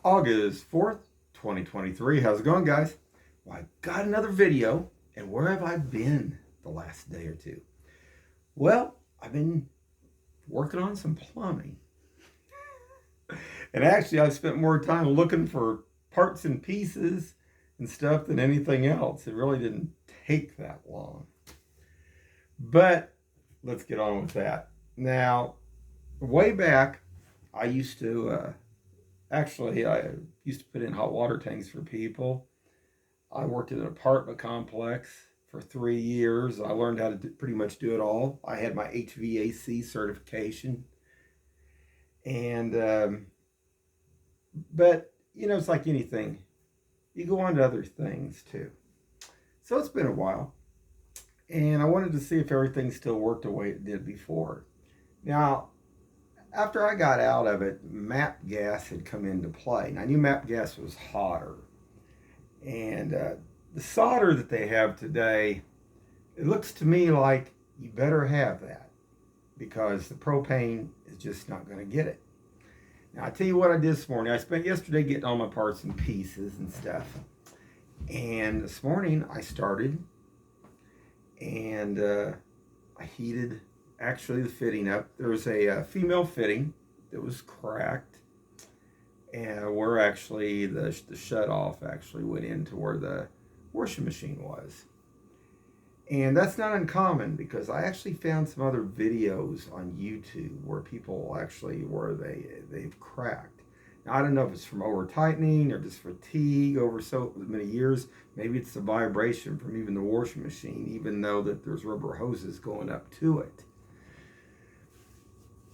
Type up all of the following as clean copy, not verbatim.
August 4th, 2023. How's it going, guys? Well, I got another video, and where have I been the last day or two? Well, I've been working on some plumbing. And actually, I spent more time looking for parts and pieces and stuff than anything else. It really didn't take that long. But let's get on with that. Now, way back, I used to I used to put in hot water tanks for people. I worked in an apartment complex for 3 years. I learned how to pretty much do it all. I had my HVAC certification. And, but, it's like anything. You go on to other things too. So it's been a while. And I wanted to see if everything still worked the way it did before. Now, after I got out of it, MAP gas had come into play. And I knew MAP gas was hotter. And the solder that they have today, it looks to me like you better have that because the propane is just not going to get it. Now, I tell you what I did this morning. I spent yesterday getting all my parts and pieces and stuff. And this morning I started and I heated actually the fitting up. There was a female fitting that was cracked, and where actually the shut off actually went into where the washing machine was. And that's not uncommon because I actually found some other videos on YouTube where people actually they've cracked. Now, I don't know if it's from over tightening or just fatigue over so many years. Maybe it's the vibration from even the washing machine, even though that there's rubber hoses going up to it.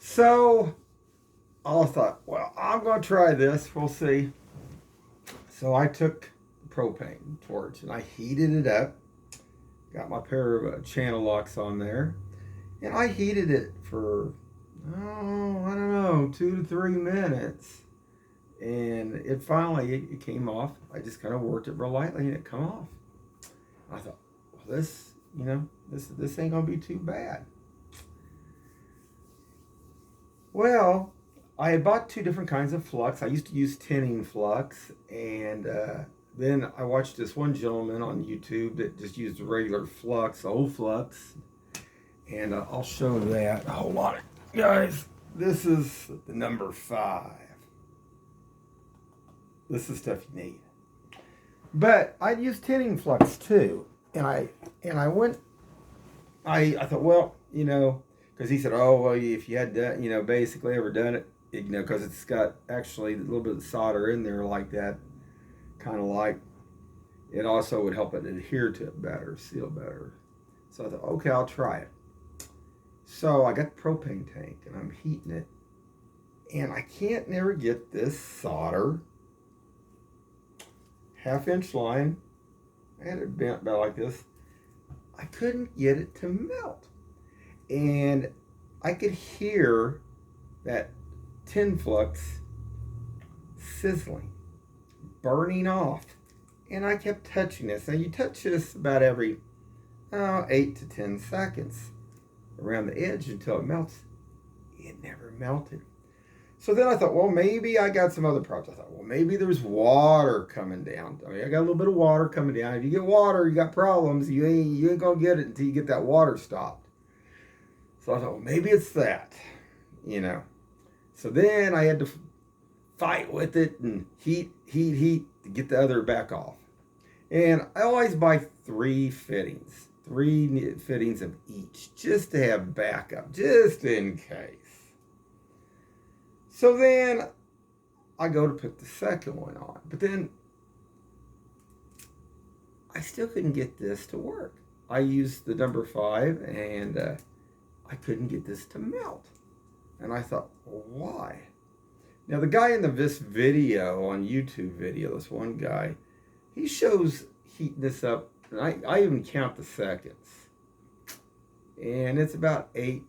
So I thought, well, I'm going to try this. We'll see. So I took the propane torch and I heated it up. Got my pair of channel locks on there. And I heated it for, I don't know, 2 to 3 minutes. And it finally, it came off. I just kind of worked it real lightly and it come off. I thought, well, this ain't going to be too bad. Well, I had bought 2 different kinds of flux. I used to use tinning flux, and then I watched this one gentleman on YouTube that just used a regular flux, old flux, and I'll show that. Hold on, guys. This is the number 5. This is stuff you need. But I used tinning flux too, and I thought, well, because he said, oh, well, if you had done, basically ever done it, because it's got actually a little bit of solder in there like that, kind of like, it also would help it adhere to it better, seal better. So I thought, okay, I'll try it. So I got the propane tank and I'm heating it, and I can't never get this solder 1/2-inch line. I had it bent about like this. I couldn't get it to melt. And I could hear that tin flux sizzling, burning off. And I kept touching this. Now you touch this about every 8 to 10 seconds around the edge until it melts. It never melted. So then I thought, well, maybe I got some other problems. I thought, well, maybe there's water coming down. I mean, I got a little bit of water coming down. If you get water, you got problems. You ain't gonna get it until you get that water stopped. So I thought, well, maybe it's that, So then I had to fight with it and heat to get the other back off. And I always buy 3 fittings of each, just to have backup, just in case. So then I go to put the second one on, but then I still couldn't get this to work. I used the number 5 and I couldn't get this to melt. And I thought, well, why? Now, the guy in this video, on YouTube video, this one guy, he shows heating this up, and I even count the seconds. And it's about 8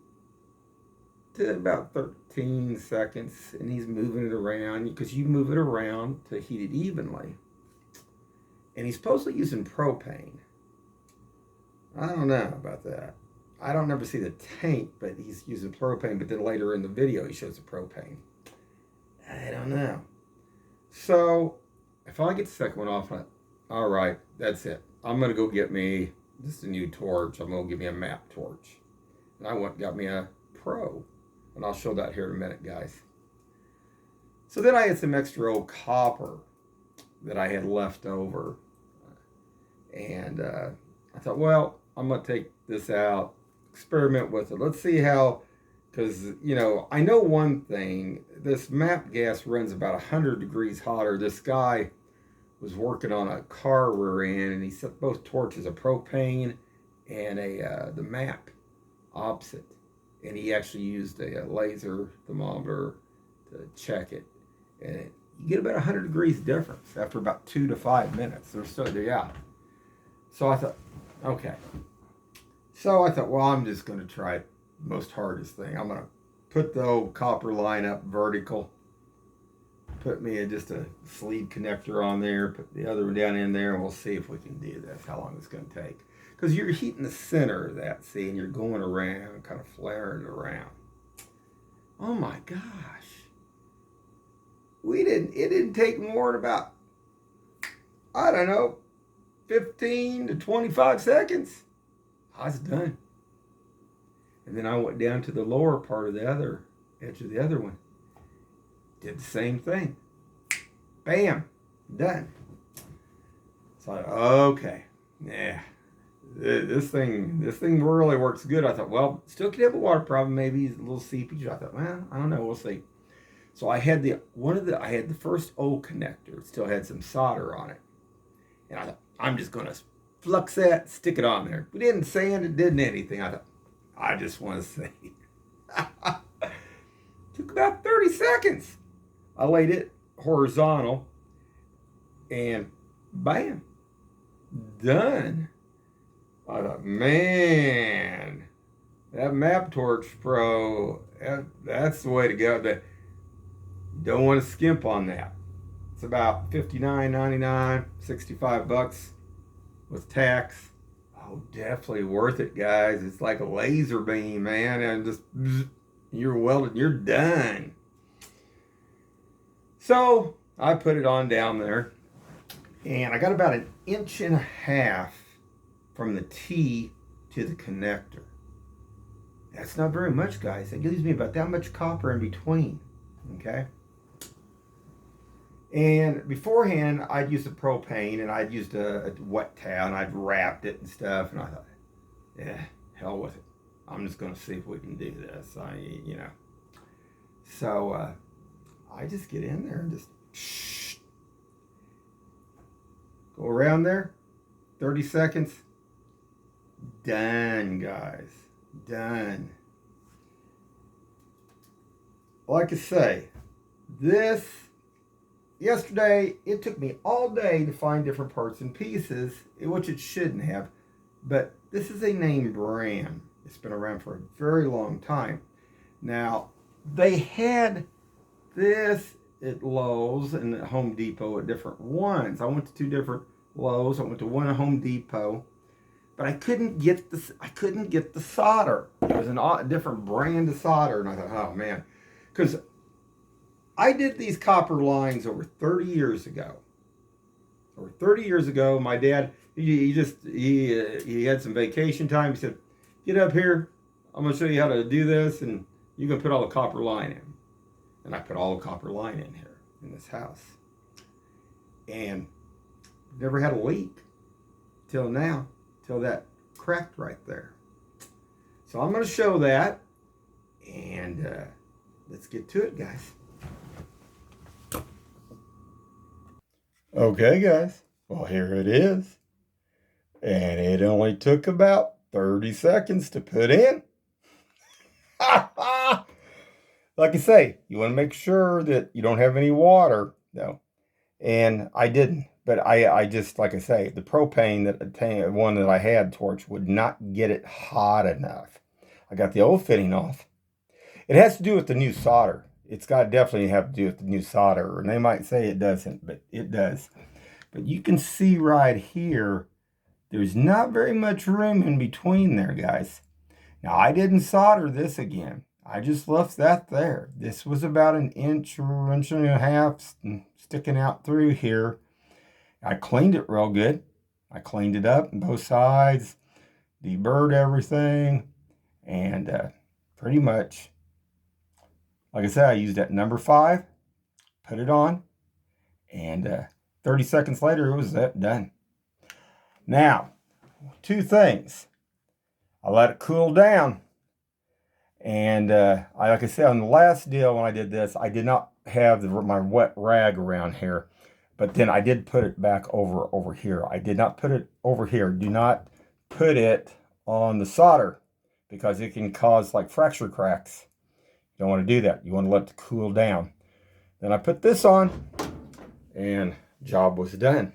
to about 13 seconds, and he's moving it around, because you move it around to heat it evenly. And he's supposedly using propane. I don't know about that. I don't ever see the tank, but he's using propane. But then later in the video, he shows the propane. I don't know. So if I get the second one off, all right, that's it. I'm gonna go get me just a new torch. I'm gonna get me a map torch, and I went and got me a Pro, and I'll show that here in a minute, guys. So then I had some extra old copper that I had left over, and I thought, well, I'm gonna take this out, experiment with it. Let's see how, because I know one thing. This map gas runs about 100 degrees hotter. This guy was working on a car we're in, and he set both torches, a propane and the map, opposite, and he actually used a laser thermometer to check it, and you get about 100 degrees difference after about 2 to 5 minutes. They're still yeah. So I thought, okay. So I thought, well, I'm just going to try the most hardest thing. I'm going to put the old copper line up vertical, put me just a sleeve connector on there, put the other one down in there, and we'll see if we can do this, how long it's going to take. Because you're heating the center of that, see, and you're going around, kind of flaring around. Oh my gosh. It didn't take more than about, I don't know, 15 to 25 seconds. I was done. And then I went down to the lower part of the other edge of the other one. Did the same thing. Bam, done. So I thought, okay, yeah, this thing really works good. I thought, well, still could have a water problem, maybe a little seepage. I thought, well, I don't know, we'll see. So I had I had the first old connector. It still had some solder on it, and I thought, I'm just gonna flux that, stick it on there. We didn't sand it, didn't anything. I thought, I just want to see. Took about 30 seconds. I laid it horizontal, and bam, done. I thought, man, that Map Torch Pro, that's the way to go. You don't want to skimp on that. It's about $59.99, $65 with tax. Oh, definitely worth it, guys. It's like a laser beam, man, and just you're welded, you're done. So I put it on down there, and I got about 1.5 inches from the T to the connector. That's not very much, guys. It gives me about that much copper in between. Okay. And beforehand, I'd used a propane, and I'd used a wet towel, and I'd wrapped it and stuff. And I thought, yeah, hell with it. I'm just going to see if we can do this. So I just get in there and just go around there. 30 seconds. Done, guys. Done. Like I say, yesterday, it took me all day to find different parts and pieces, which it shouldn't have. But this is a name brand. It's been around for a very long time. Now, they had this at Lowe's and at Home Depot at different ones. I went to 2 different Lowe's. I went to one at Home Depot. But I couldn't get the solder. It was a different brand of solder. And I thought, oh, man. Because I did these copper lines over 30 years ago. Over 30 years ago, my dad, he had some vacation time. He said, get up here. I'm going to show you how to do this, and you're going to put all the copper line in. And I put all the copper line in here in this house. And never had a leak till now, till that cracked right there. So I'm going to show that, and let's get to it, guys. Okay, guys. Well, here it is. And it only took about 30 seconds to put in. Like I say, you want to make sure that you don't have any water, though. And I didn't. But I just, like I say, the propane, one that I had torch, would not get it hot enough. I got the old fitting off. It has to do with the new solder. It's got to definitely have to do with the new solder. And they might say it doesn't, but it does. But you can see right here, there's not very much room in between there, guys. Now, I didn't solder this again. I just left that there. This was about an inch or inch and a half sticking out through here. I cleaned it real good. I cleaned it up on both sides, deburred everything, and pretty much, like I said, I used that number 5, put it on, and 30 seconds later, it was done. Now, 2 things. I let it cool down. And like I said, on the last deal when I did this, I did not have my wet rag around here. But then I did put it back over here. I did not put it over here. Do not put it on the solder because it can cause like fracture cracks. You don't want to do that. You want to let it cool down. Then I put this on and job was done.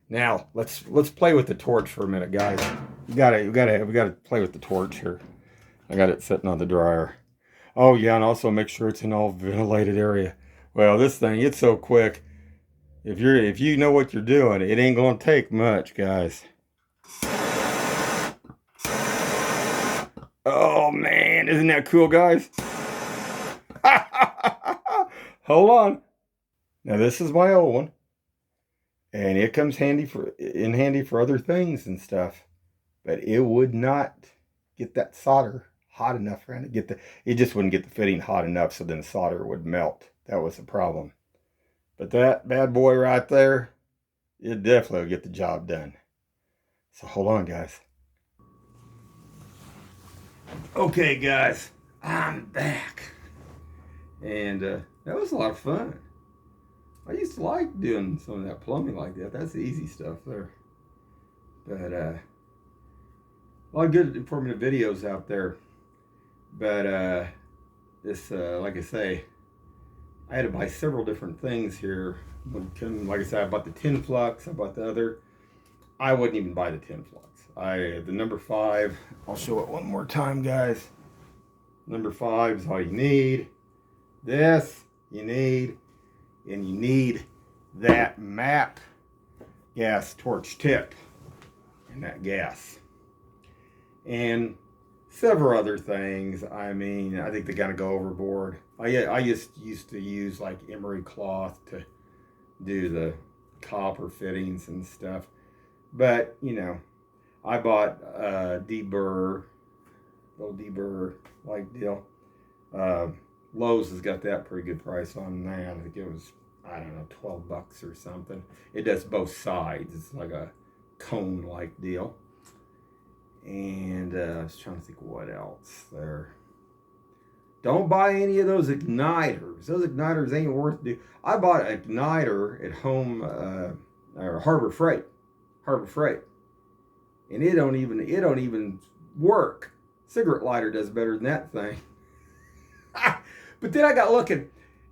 Now let's play with the torch for a minute, guys. We gotta play with the torch here. I got it sitting on the dryer. Oh yeah, and also make sure it's in all ventilated area. Well, this thing, it's so quick. If you know what you're doing, it ain't gonna take much, guys. Oh man, isn't that cool, guys? Hold on. Now this is my old one, and it comes handy for other things and stuff, but it would not get that solder hot enough around it. It just wouldn't get the fitting hot enough, so then the solder would melt. That was the problem. But that bad boy right there, it definitely will get the job done. So hold on, guys. Okay, guys, I'm back. And that was a lot of fun. I used to like doing some of that plumbing like that. That's the easy stuff there. But a lot of good informative videos out there. But this, like I say, I had to buy several different things here. Like I said, I bought the tin flux. I bought the other. I wouldn't even buy the tin flux. The number 5. I'll show it one more time, guys. Number 5 is all you need. This you need, and you need that MAP gas torch tip and that gas. And several other things. I mean, I think they gotta go overboard. I used to use like emery cloth to do the copper fittings and stuff. But, you know, I bought deburr, little deburr like deal. Lowe's has got that pretty good price on that. I think it was, I don't know, $12 or something. It does both sides. It's like a cone like deal. And I was trying to think what else there. Don't buy any of those igniters. Those igniters ain't worth it. I bought an igniter at home, or Harbor Freight, and it don't even work. Cigarette lighter does better than that thing. But then I got looking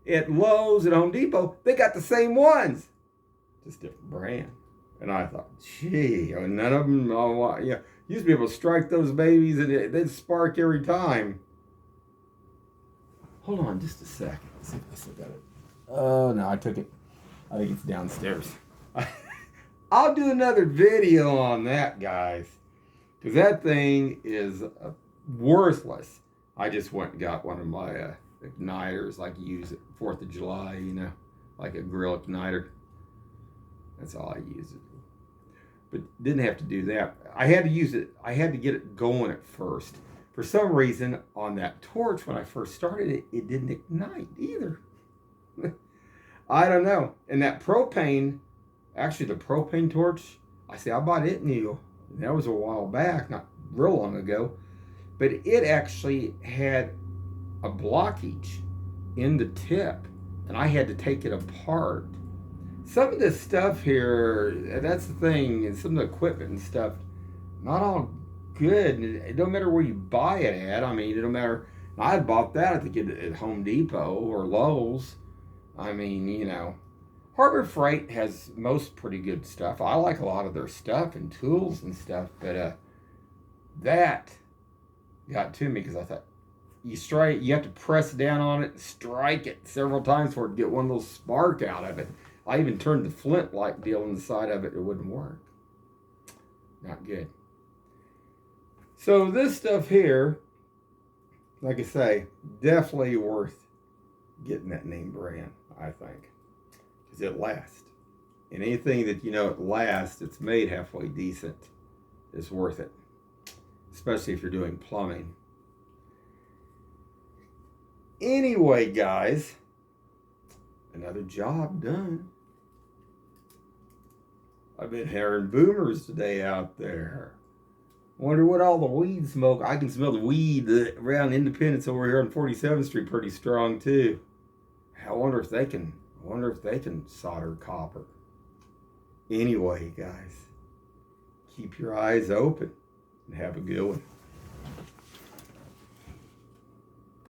at Lowe's and Home Depot. They got the same ones, just different brand. And I thought, gee, none of them. Yeah, used to be able to strike those babies and they'd spark every time. Hold on just a second. Let's see if I still got it. Oh, no, I took it. I think it's downstairs. I'll do another video on that, guys, because that thing is worthless. I just went and got one of my igniters, like you use it 4th of July, you know, like a grill igniter. That's all I use it. But didn't have to do that. I had to use it. I had to get it going at first. For some reason, on that torch, when I first started it, it didn't ignite either. I don't know. And that propane, actually the propane torch, I bought it new. That was a while back, not real long ago. But it actually had a blockage in the tip, and I had to take it apart. Some of this stuff here, that's the thing, and some of the equipment and stuff, not all good. It don't matter where you buy it at. I mean, it don't matter. I bought that, I think, at Home Depot or Lowe's. I mean, you know, Harbor Freight has most pretty good stuff. I like a lot of their stuff and tools and stuff, but that got to me because I thought, you have to press down on it and strike it several times for it to get one little spark out of it. I even turned the flint-like deal inside of it. It wouldn't work. Not good. So this stuff here, like I say, definitely worth getting that name brand, I think, because it lasts. And anything that you know it lasts, it's made halfway decent, is worth it, especially if you're doing plumbing. Anyway, guys, another job done. I've been hearing boomers today out there. Wonder what all the weed smoke. I can smell the weed around Independence over here on 47th Street pretty strong too. I wonder if they can. I wonder if they can solder copper. Anyway, guys, keep your eyes open and have a good one.